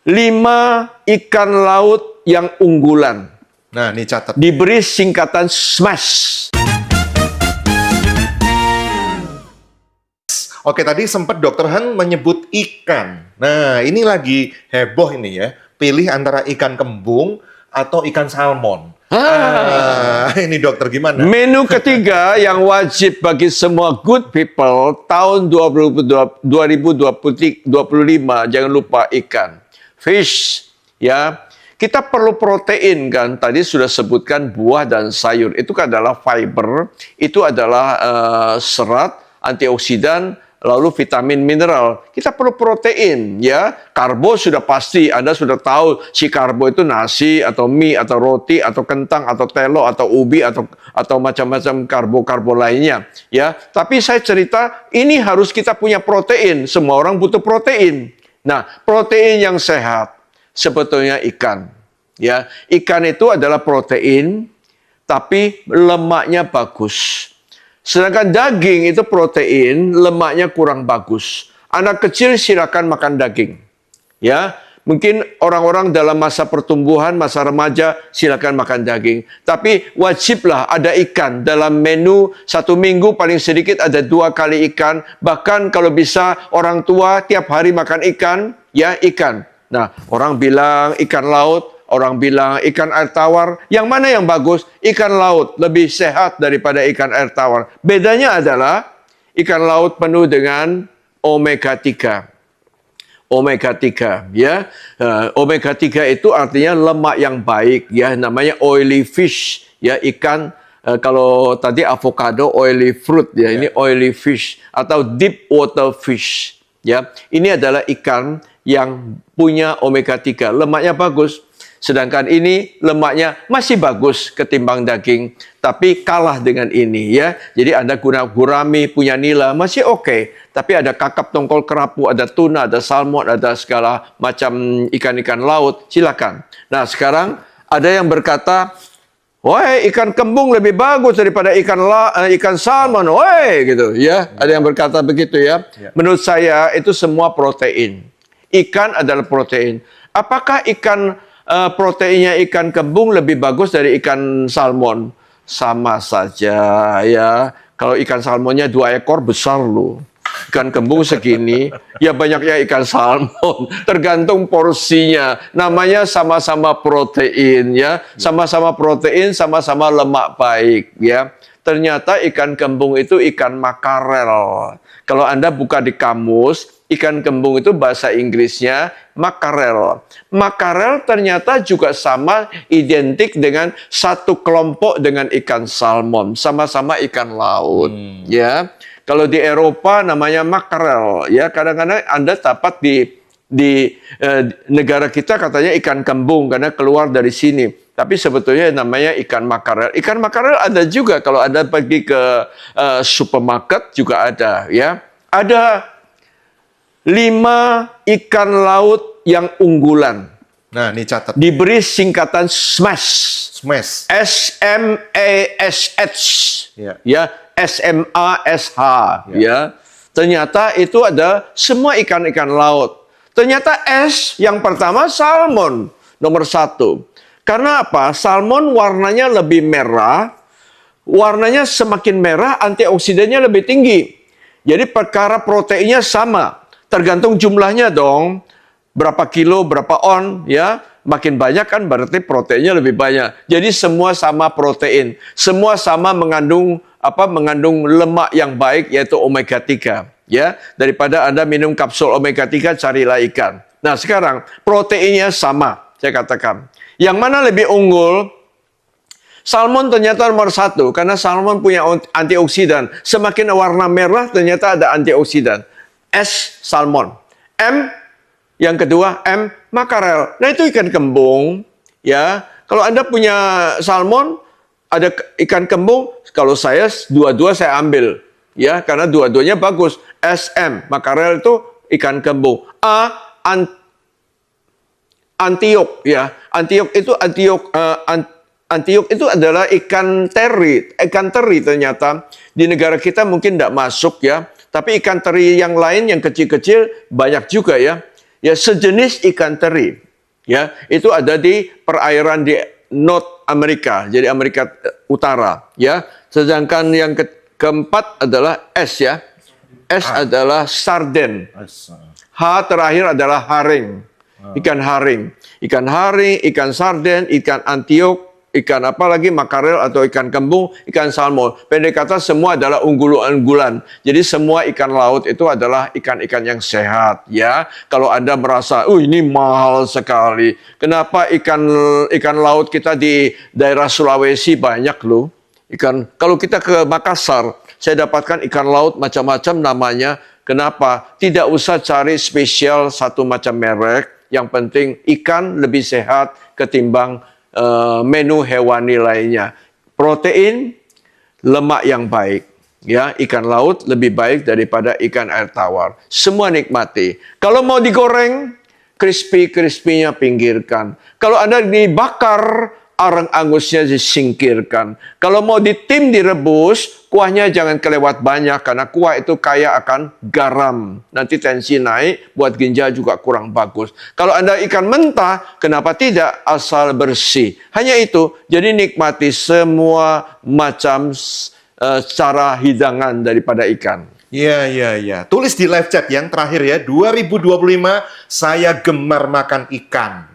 5 ikan laut yang unggulan. Nah, ini catat. Diberi singkatan SMASH. Oke, tadi sempat Dokter Han menyebut ikan. Nah, ini lagi heboh ini ya. Pilih antara ikan kembung atau ikan salmon. Ini dokter gimana? Menu ketiga yang wajib bagi semua good people tahun 2025, jangan lupa ikan. Fish, ya. Kita perlu protein kan, tadi sudah sebutkan buah dan sayur. Itu adalah fiber, itu adalah serat, antioksidan, lalu vitamin mineral. Kita perlu protein, ya. Karbo sudah pasti, Anda sudah tahu si karbo itu nasi atau mie atau roti atau kentang atau telo atau ubi atau macam-macam karbo-karbo lainnya, ya. Tapi saya cerita ini harus kita punya protein. Semua orang butuh protein. Nah, protein yang sehat sebetulnya ikan, ya. Ikan itu adalah protein tapi lemaknya bagus. Sedangkan daging itu protein, lemaknya kurang bagus. Anak kecil silakan makan daging. Ya, mungkin orang-orang dalam masa pertumbuhan, masa remaja silakan makan daging. Tapi wajiblah ada ikan dalam menu 1 minggu paling sedikit ada 2 kali ikan. Bahkan kalau bisa orang tua tiap hari makan ikan, ya ikan. Nah, orang bilang ikan laut, orang bilang ikan air tawar. Yang mana yang bagus? Ikan laut lebih sehat daripada ikan air tawar. Bedanya adalah ikan laut penuh dengan omega 3. Omega 3, ya. Omega 3 itu artinya lemak yang baik, ya. Namanya oily fish, ya. Ikan, kalau tadi avocado oily fruit, ya. Ini oily fish atau deep water fish, ya. Ini adalah ikan yang punya omega 3, lemaknya bagus. Sedangkan ini lemaknya masih bagus ketimbang daging, tapi kalah dengan ini, ya. Jadi Anda guna gurami, punya nila, masih oke. Tapi ada kakap tongkol kerapu, ada tuna, ada salmon, ada segala macam ikan-ikan laut, silakan. Nah, sekarang ada yang berkata, woi, ikan kembung lebih bagus daripada ikan salmon, woi, gitu, ya. Ada yang berkata begitu, ya. Menurut saya itu semua protein. Ikan adalah protein. Apakah proteinnya ikan kembung lebih bagus dari ikan salmon? Sama saja, ya. Kalau ikan salmonnya 2 ekor besar loh. Ikan kembung segini, ya banyaknya ikan salmon. Tergantung porsinya. Namanya sama-sama protein, ya. Sama-sama protein, sama-sama lemak baik, ya. Ternyata ikan kembung itu ikan makarel. Kalau Anda buka di kamus, ikan kembung itu bahasa Inggrisnya makarel. Makarel ternyata juga sama identik dengan satu kelompok dengan ikan salmon. Sama-sama ikan laut, ya. Kalau di Eropa namanya makarel, ya. Kadang-kadang Anda dapat di negara kita katanya ikan kembung karena keluar dari sini. Tapi sebetulnya namanya ikan makarel. Ikan makarel ada juga kalau Anda pergi ke supermarket juga ada, ya. Ada 5 ikan laut yang unggulan. Nah, ini catat. Diberi singkatan SMASH. SMASH. SMASH. Ya. Ya, SMASH, ya. Ternyata itu ada semua ikan-ikan laut. Ternyata S yang pertama salmon nomor 1. Karena apa? Salmon warnanya lebih merah. Warnanya semakin merah, antioksidannya lebih tinggi. Jadi perkara proteinnya sama. Tergantung jumlahnya dong. Berapa kilo, berapa on, ya. Makin banyak kan berarti proteinnya lebih banyak. Jadi semua sama protein. Semua sama mengandung lemak yang baik yaitu omega 3, ya. Daripada Anda minum kapsul omega 3 carilah ikan. Nah, sekarang proteinnya sama, saya katakan. Yang mana lebih unggul? Salmon ternyata nomor 1 karena salmon punya antioksidan. Semakin warna merah ternyata ada antioksidan. S salmon. M yang kedua M makarel. Nah, itu ikan kembung, ya. Kalau Anda punya salmon, ada ikan kembung, kalau saya dua-dua saya ambil, ya, karena dua-duanya bagus. SM makarel itu ikan kembung. A antiok, ya. Antiok itu adalah ikan teri. Ikan teri ternyata di negara kita mungkin tidak masuk, ya. Tapi ikan teri yang lain yang kecil-kecil banyak juga, ya. ya sejenis ikan teri. Ya, itu ada di perairan di North Amerika, jadi Amerika Utara, ya. Sedangkan yang keempat adalah S, ya. S adalah sarden. H terakhir adalah haring. Ikan haring. Ikan haring, ikan sarden, ikan antiok, ikan apa lagi, makarel atau ikan kembung, ikan salmon. Pendek kata semua adalah unggulan-unggulan. Jadi semua ikan laut itu adalah ikan-ikan yang sehat, ya. Kalau Anda merasa, ini mahal sekali. Kenapa ikan laut kita di daerah Sulawesi banyak loh? Kalau kita ke Makassar, saya dapatkan ikan laut macam-macam namanya. Kenapa? Tidak usah cari spesial satu macam merek. Yang penting ikan lebih sehat ketimbang menu hewani lainnya. Protein, lemak yang baik. Ya, ikan laut lebih baik daripada ikan air tawar. Semua nikmati. Kalau mau digoreng, crispy-crispy-nya pinggirkan. Kalau Anda dibakar, arang angusnya disingkirkan. Kalau mau direbus, kuahnya jangan kelewat banyak karena kuah itu kaya akan garam. Nanti tensi naik, buat ginjal juga kurang bagus. Kalau Anda ikan mentah, kenapa tidak? Asal bersih. Hanya itu, jadi nikmati semua macam cara hidangan daripada ikan. Iya. Tulis di live chat yang terakhir ya, 2025 saya gemar makan ikan.